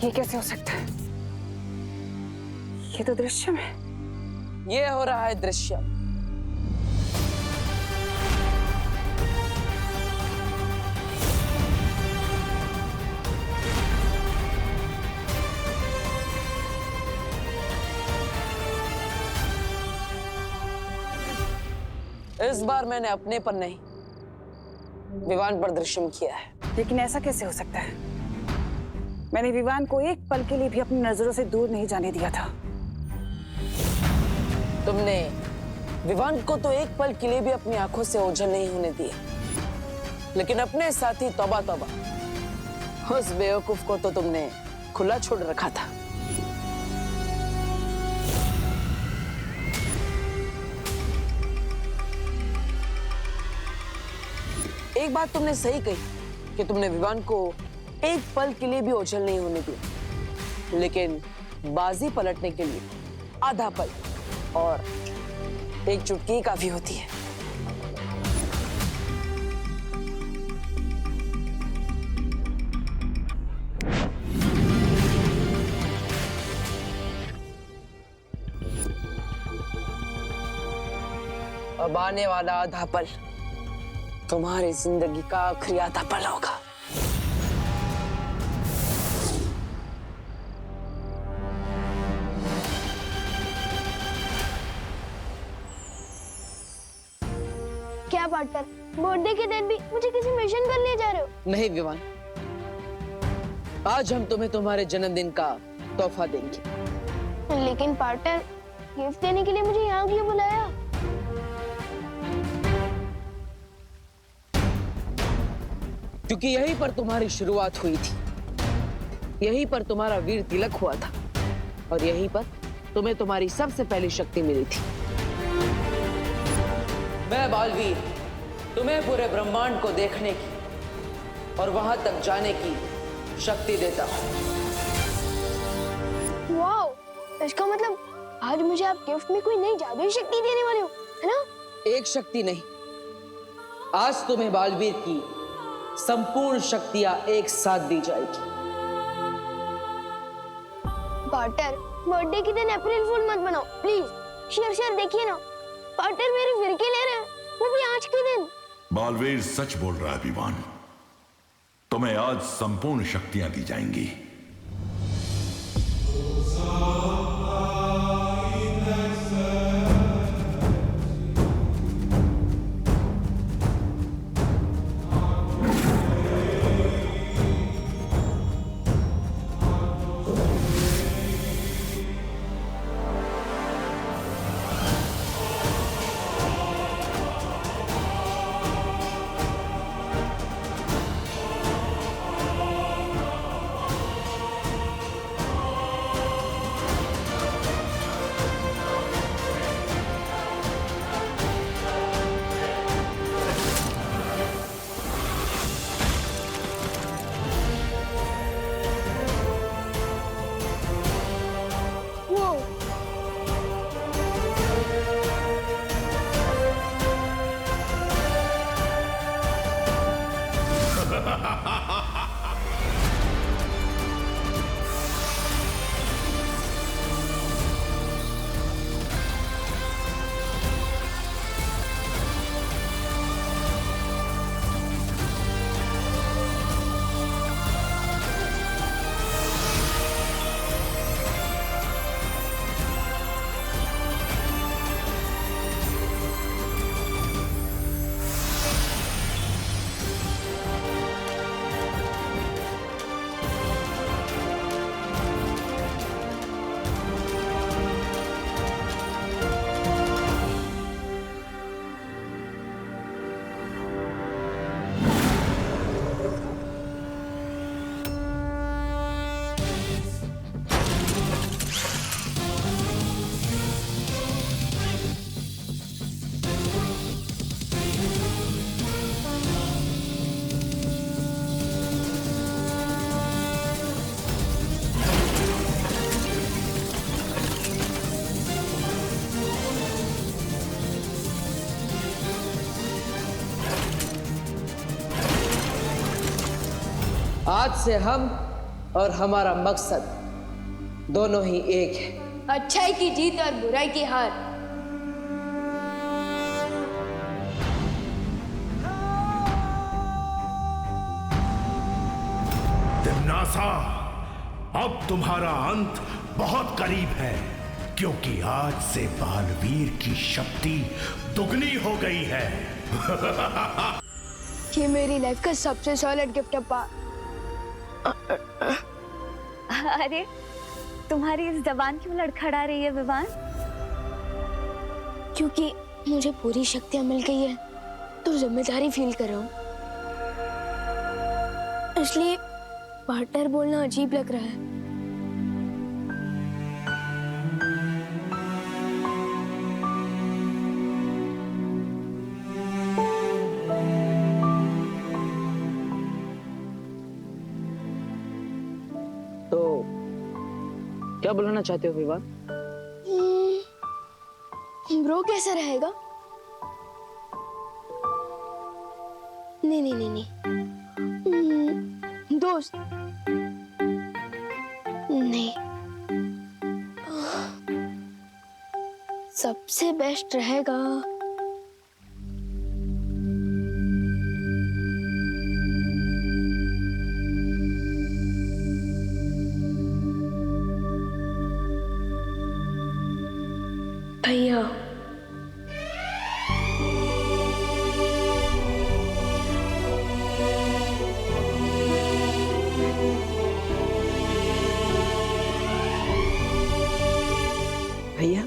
ये कैसे हो सकता है? ये तो दृश्यम है। ये हो रहा है दृश्यम। इस बार मैंने अपने पर नहीं, विवान पर दृश्यम किया है। लेकिन ऐसा कैसे हो सकता है? मैंने विवान को एक पल के लिए भी अपनी नजरों से दूर नहीं जाने दिया था। तुमने विवान को तो एक पल के लिए भी अपनी आंखों से ओझल नहीं होने दिए, लेकिन अपने साथी तौबा तौबा, उस बेवकूफ को तो तुमने खुला छोड़ रखा था। एक बात तुमने सही कही कि तुमने विवान को एक पल के लिए भी ओझल नहीं होने दिया, लेकिन बाजी पलटने के लिए आधा पल और एक चुटकी ही काफी होती है। अब आने वाला आधा पल तुम्हारी जिंदगी का आखिरी आधा पल होगा। क्या पार्टनर, बर्थडे के दिन भी मुझे किसी मिशन पर ले जा रहे हो? नहीं विवान, आज हम तुम्हें तुम्हारे जन्मदिन का तोहफा देंगे। लेकिन पार्टनर, गिफ्ट देने के लिए मुझे यहाँ क्यों बुलाया? क्योंकि यहीं पर तुम्हारी शुरुआत हुई थी, यहीं पर तुम्हारा वीर तिलक हुआ था, और यहीं पर तुम्हें तुम्हारी सबसे पहली शक्ति मिली थी। मैं बालवीर तुम्हें पूरे ब्रह्मांड को देखने की और वहां तक जाने की शक्ति देता हूं। वाओ, इसका मतलब आज मुझे आप गिफ्ट में कोई नई जादुई शक्ति देने वाले हो, है ना? एक शक्ति नहीं, आज तुम्हें बालवीर की संपूर्ण शक्तियां एक साथ दी जाएगी। पार्टनर, बर्थडे के दिन अप्रैल फूल मत बनाओ प्लीज। शेर देखिए ना, पार्टनर मेरी फिरकी ले रहे हैं, वो भी आज के दिन। बालवीर सच बोल रहा है विवान, तुम्हें आज संपूर्ण शक्तियां दी जाएंगी। आज से हम और हमारा मकसद दोनों ही एक है। अच्छाई की जीत और बुराई की हार। तिम्नासा, अब तुम्हारा अंत बहुत करीब है, क्योंकि आज से बालवीर की शक्ति दुगनी हो गई है। ये मेरी लाइफ का सबसे सॉलिड गिफ्ट है पा। अरे तुम्हारी इस जबान क्यों लड़खड़ा रही है विवान? क्योंकि मुझे पूरी शक्तियां मिल गई है तो जिम्मेदारी फील कर रहा हूँ, इसलिए पार्टनर बोलना अजीब लग रहा है। तो क्या बुलाना चाहते हो विवान? ब्रो कैसा रहेगा? नहीं नहीं नहीं नहीं, दोस्त नहीं, सबसे बेस्ट रहेगा भैया। भैया?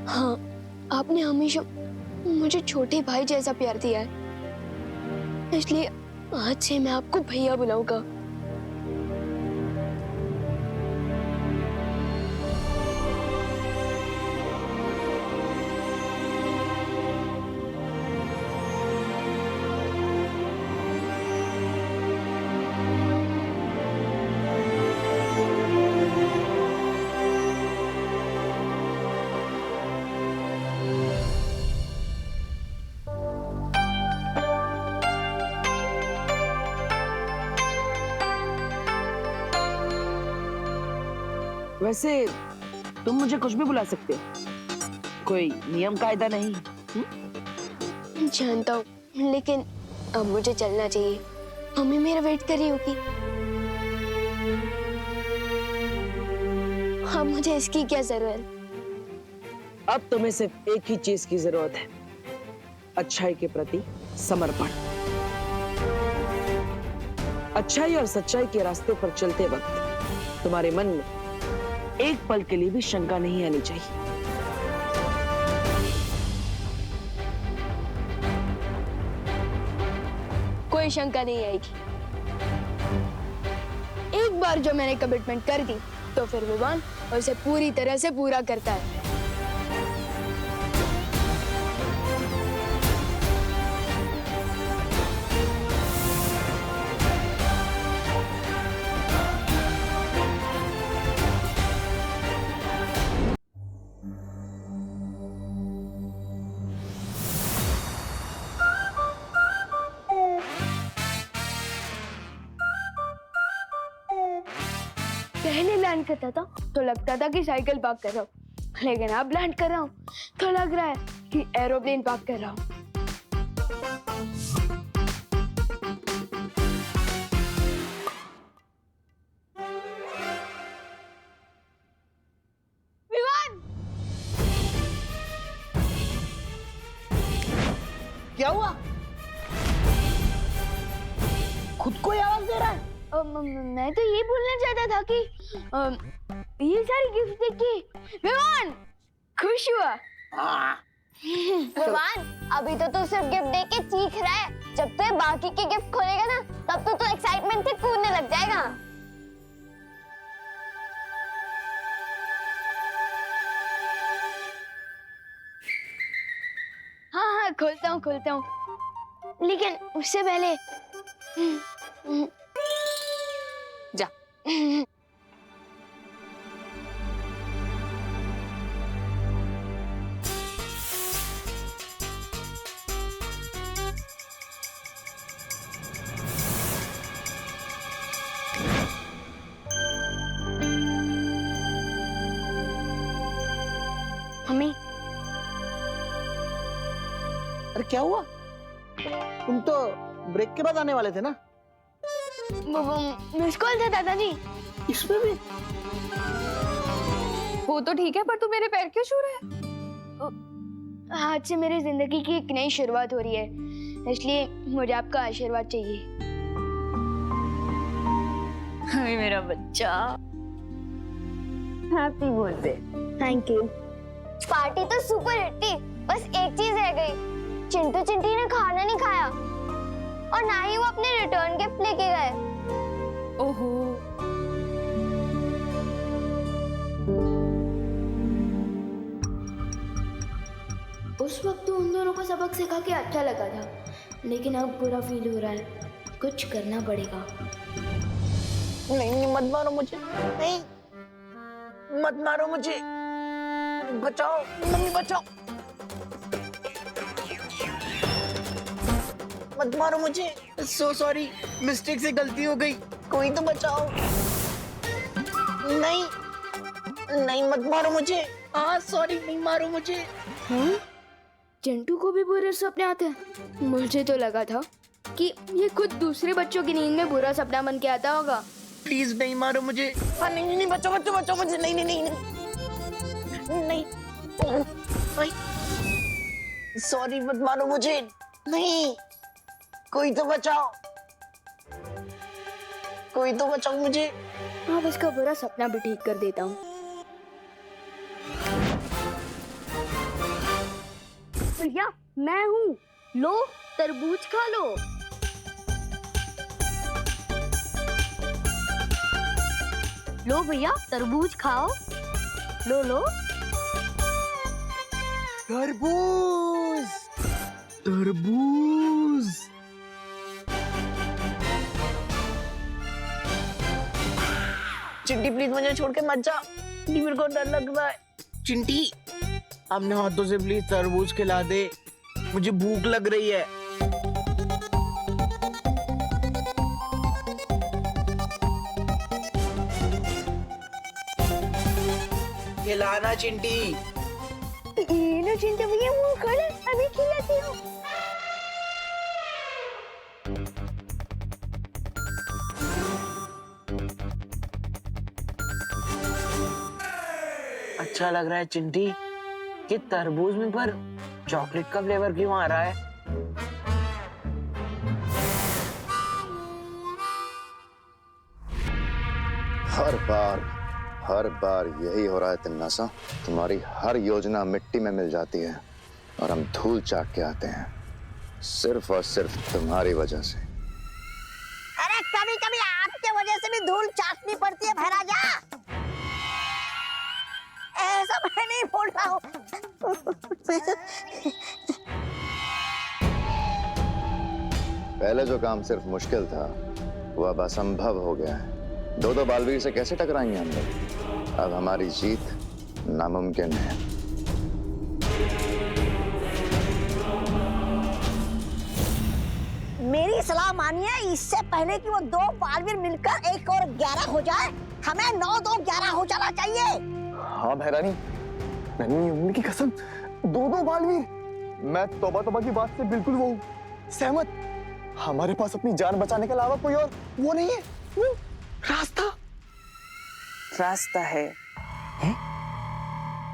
हाँ, आपने हमेशा मुझे छोटे भाई जैसा प्यार दिया है, इसलिए आज से मैं आपको भैया बुलाऊंगा। वैसे तुम मुझे कुछ भी बुला सकते हो, कोई नियम कायदा नहीं। जानता हूँ, लेकिन अब मुझे चलना चाहिए, मम्मी मेरा वेट कर रही होगी। अब मुझे इसकी क्या जरूरत? अब तुम्हें सिर्फ एक ही चीज की जरूरत है, अच्छाई के प्रति समर्पण। अच्छाई और सच्चाई के रास्ते पर चलते वक्त तुम्हारे मन में एक पल के लिए भी शंका नहीं आनी चाहिए। कोई शंका नहीं आएगी। एक बार जो मैंने कमिटमेंट कर दी तो फिर विवान उसे पूरी तरह से पूरा करता है। पहले लैंड करता था तो लगता था कि साइकिल पार्क कर रहा हूँ, लेकिन अब लैंड कर रहा हूँ तो लग रहा है कि एरोप्लेन पार्क कर रहा हूँ। विवान! क्या हुआ? खुद को ही आवाज दे रहा है? मैं तो ये बोलना चाहता था कि ये सारी गिफ्ट देख के विवान खुश हुआ। विवान, अभी तो तू सिर्फ गिफ्ट देख के चीख रहा है, जब तू बाकी के गिफ्ट खोलेगा ना तब तो तू एक्साइटमेंट से कूदने लग जाएगा। खोलता हूँ, लेकिन उससे पहले जा। मम्मी, अरे क्या हुआ? तुम तो ब्रेक के बाद आने वाले थे ना? वो मिस कॉल था दादाजी। इसमें भी? वो तो ठीक है, पर तू मेरे पैर क्यों छू रहा है? आज से मेरी जिंदगी की एक नई शुरुआत हो रही है, इसलिए मुझे आपका आशीर्वाद चाहिए। हाय मेरा बच्चा, happy birthday. Thank you. Party तो सुपर हिट थी, बस एक चीज रह गई। चिंटू चिंटी ने खाना नहीं खाया और ना ही वो अपने रिटर्न गिफ्ट लेके गए। ओहो, उस वक्त तो उन दोनों को सबक सिखा के अच्छा लगा था, लेकिन अब बुरा फील हो रहा है। कुछ करना पड़ेगा। नहीं, मत मारो मुझे, नहीं, मत मारो मुझे, बचाओ मम्मी, बचाओ, मत मारो मुझे। सो सॉरी, मिस्टेक से गलती हो गई, कोई तो बचाओ। नहीं नहीं, मत मारो मुझे। हाँ सॉरी, नहीं मारो मुझे। हाँ? चिंटू को भी बुरे सपने आते हैं? मुझे तो लगा था कि ये खुद दूसरे बच्चों की नींद में बुरा सपना बन के आता होगा। प्लीज नहीं मारो मुझे। हाँ नहीं नहीं, बचाओ बचाओ बचाओ मुझे। नहीं नहीं नहीं नहीं नहीं, सॉरी, मत मारो मुझे। नहीं, कोई तो बचाओ, कोई तो बचाओ मुझे। अब इसका बुरा सपना भी ठीक कर देता हूँ। भैया, मैं हूँ, लो तरबूज खा लो। लो भैया, तरबूज खाओ, लो लो। तरबूज, तरबूज। चिंटी प्लीज मुझे छोड़ के मत जा, मेरे को डर लग रहा है। चिंटी, अपने हाथों से प्लीज तरबूज खिला दे, मुझे भूख लग रही है। खिलाना चिंटी। ये लो चिंटू भैया, मुंह खोलो, अभी खिलाती हूँ। अच्छा लग रहा है चिंटी, कि तरबूज में पर चॉकलेट का फ्लेवर क्यों आ रहा है? हर बार यही हो रहा है तिन्नासा। तुम्हारी हर योजना मिट्टी में मिल जाती है और हम धूल चाट के आते हैं, सिर्फ और सिर्फ तुम्हारी वजह से। अरे कभी कभी आपके वजह से भी धूल चाटनी पड़ती है भैराजा। ऐसा मैं नहीं बोल रहा हूँ। पहले जो काम सिर्फ मुश्किल था वो अब असंभव हो गया है। दो बालवीर से कैसे टकराएंगे हम लोग? अब हमारी जीत नामुमकिन है। मेरी सलाह मानिए, इससे पहले कि वो दो बालवीर मिलकर 1 और 11 हो जाए, हमें 9 2 11 हो जाना चाहिए। हाँ भैरानी, नन्ही उम्मी की कसम, 2 बालवीर। मैं तौबा की बात से बिल्कुल वो सहमत। हमारे पास अपनी जान बचाने के अलावा कोई और वो नहीं है, वो रास्ता है?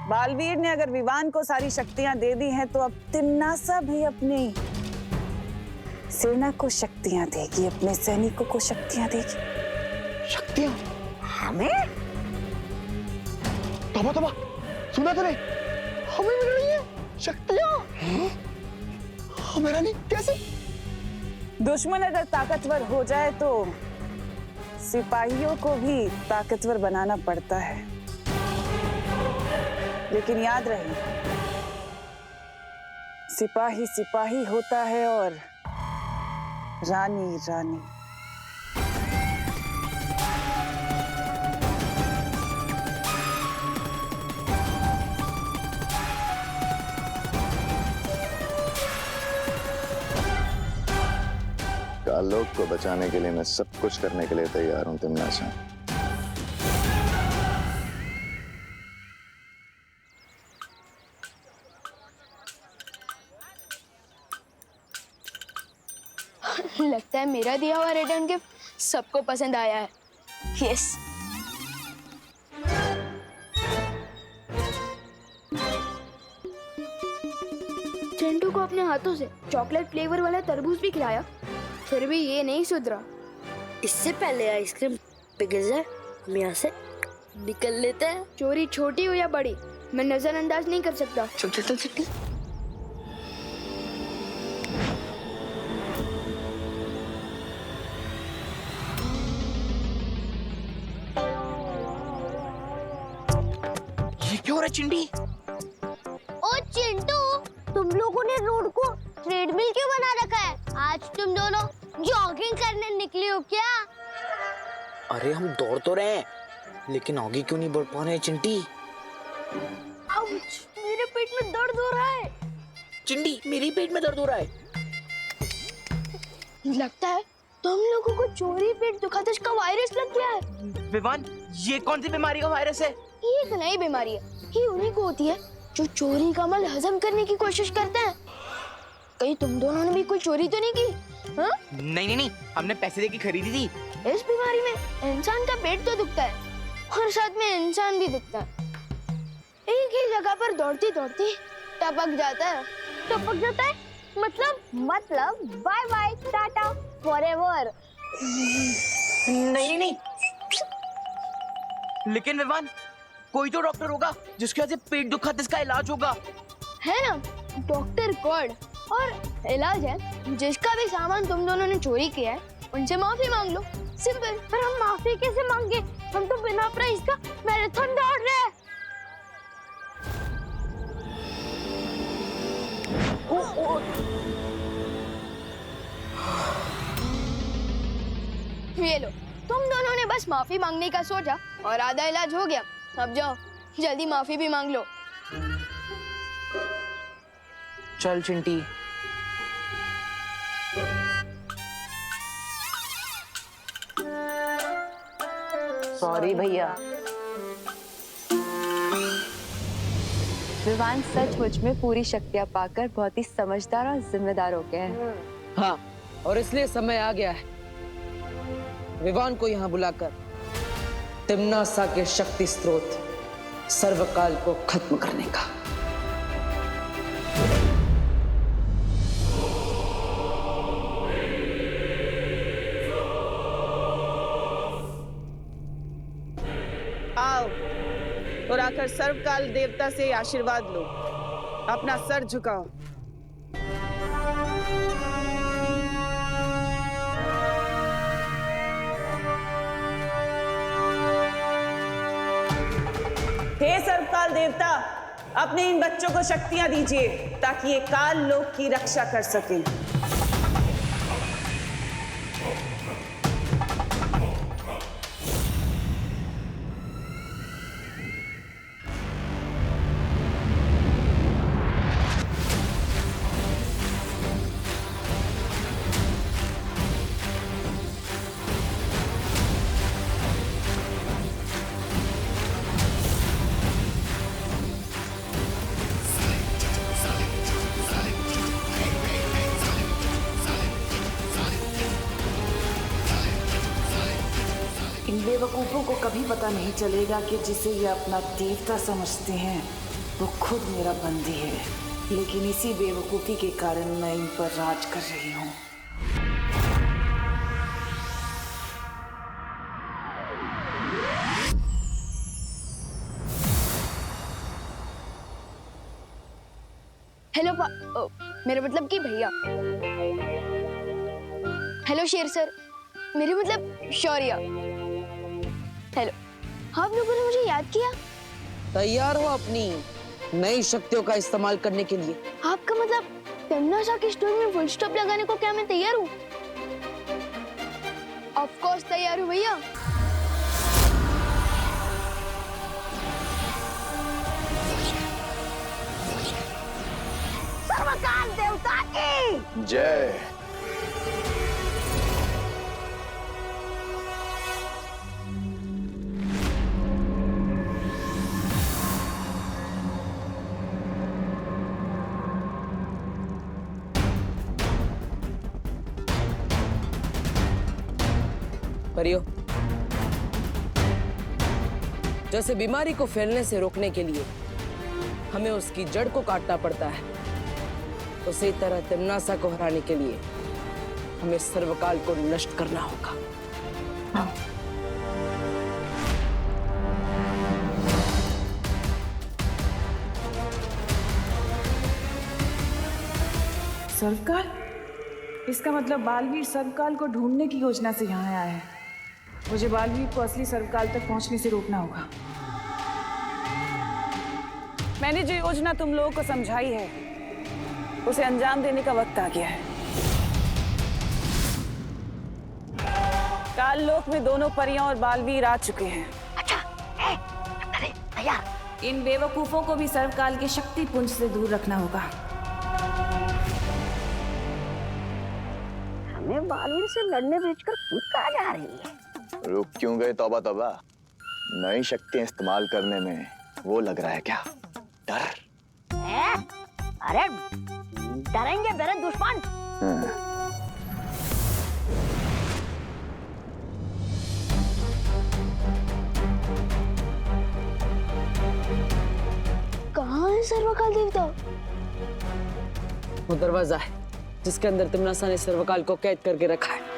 बालवीर ने अगर विवान को सारी शक्तियां दे दी हैं, तो अब तिम्नासा भी अपनी सेना को शक्तियां देगी, अपने सैनिकों को शक्तियां देगी। शक्तियां? हमें? तौबा, सुना तूने? हमें मिल रही है शक्तियां। हाँ भैरानी, कैसे? दुश्मन अगर ताकतवर हो जाए तो सिपाहियों को भी ताकतवर बनाना पड़ता है, लेकिन याद रहे, सिपाही सिपाही होता है और रानी रानी। आलोक को बचाने के लिए मैं सब कुछ करने के लिए तैयार हूं तिमनासा। लगता है मेरा दिया हुआ रिटर्न गिफ्ट सबको पसंद आया है। यस। चिंटू को अपने हाथों से चॉकलेट फ्लेवर वाला तरबूज भी खिलाया, फिर भी ये नहीं सुधरा। इससे पहले आइसक्रीम पिघल जाए हम यहाँ से निकल लेते हैं। चोरी छोटी हो या बड़ी, मैं नजरअंदाज नहीं कर सकता। चल ये क्यों हो रहा है चिंटी? ओ चिंटू, तुम लोगों ने रोड को ट्रेडमिल क्यों बना रखा है? आज तुम दोनों जॉगिंग करने निकली हो क्या? अरे हम दौड़ तो रहे हैं, लेकिन आगे क्यों नहीं बढ़ पा रहे हैं चिंटी? आउच, मेरे पेट में दर्द हो रहा है। चिंटी, मेरे पेट में दर्द हो रहा है। लगता है तुम लोगों को चोरी पेट दुखादश का वायरस लग गया है। विवान, ये कौन सी बीमारी का वायरस है? ये एक नई बीमारी है, ये उन्हीं को होती है जो चोरी का माल हजम करने की कोशिश करते हैं। कहीं तुम दोनों ने भी कोई चोरी तो नहीं की? हाँ? नहीं, हमने पैसे देके खरीदी थी। इस बीमारी में इंसान का पेट तो दुखता है और साथ में इंसान भी दुखता है। एक ही जगह पर दौड़ती दौड़ती टपक जाता है। टपक जाता है मतलब बाय बाय टाटा फॉरएवर। नहीं, लेकिन विवान, कोई तो डॉक्टर होगा जिसके वजह से पेट दुखा जिसका इलाज होगा। है ना, डॉक्टर गॉड। और इलाज है, जिसका भी सामान तुम दोनों ने चोरी किया है उनसे माफी मांग लो। सिंपल। पर हम माफी कैसे मांगे? हम तो बिना प्राइस का मैराथन दौड़ रहे हैं। ये लो, तुम दोनों ने बस माफी मांगने का सोचा और आधा इलाज हो गया। अब जाओ, जल्दी माफी भी मांग लो। चल चिंटी। सॉरी भैया। विवान सचमुच में पूरी शक्तियां पाकर बहुत ही समझदार और जिम्मेदार हो गए हैं। हाँ, और इसलिए समय आ गया है विवान को यहाँ बुलाकर तिम्नासा के शक्ति स्रोत सर्वकाल को खत्म करने का। आओ और आकर सर्वकाल देवता से आशीर्वाद लो। अपना सर झुकाओ। हे सर्वकाल देवता, अपने इन बच्चों को शक्तियां दीजिए ताकि ये काल लोक की रक्षा कर सकें। बेवकूफों को कभी पता नहीं चलेगा कि जिसे ये अपना देवता समझते हैं वो खुद मेरा बंदी है, लेकिन इसी बेवकूफी के कारण मैं इन पर राज कर रही हूँ। हेलो मेरा मतलब कि भैया। हेलो शेर सर, मेरे मतलब शौर्य। हेलो, आप लोगों ने मुझे याद किया? तैयार हो अपनी नई शक्तियों का इस्तेमाल करने के लिए? आपका मतलब तमन्ना की स्टोरी में फुल स्टॉप लगाने को क्या मैं तैयार हूँ? ऑफ कोर्स तैयार हूँ भैया। सर्वकाल देवता की जय। परियो, जैसे बीमारी को फैलने से रोकने के लिए हमें उसकी जड़ को काटना पड़ता है, उसी तरह तिम्नासा को हराने के लिए हमें सर्वकाल को नष्ट करना होगा। सर्वकाल? इसका मतलब बालवीर सर्वकाल को ढूंढने की योजना से यहाँ आया है। मुझे बालवीर को असली सर्वकाल तक पहुंचने से रोकना होगा। मैंने जो योजना तुम लोगों को समझाई है उसे अंजाम देने का वक्त आ गया है। काल लोक में दोनों परियां और बालवीर आ चुके हैं। अच्छा है, अरे भैया इन बेवकूफों को भी सर्वकाल के शक्ति पुंज से दूर रखना होगा। हमें बालवीर से लड़ने भेजकर खुद कहाँ जा रही है? रुक क्यों गए तौबा तौबा? नई शक्तियां इस्तेमाल करने में वो लग रहा है क्या? डर? अरे डरेंगे मेरे दुश्मन। कहाँ है सर्वकाल देवता? वो दरवाजा है जिसके अंदर तिम्नासा ने सर्वकाल को कैद करके रखा है,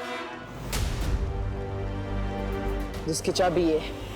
जिसकी चाबी ये है।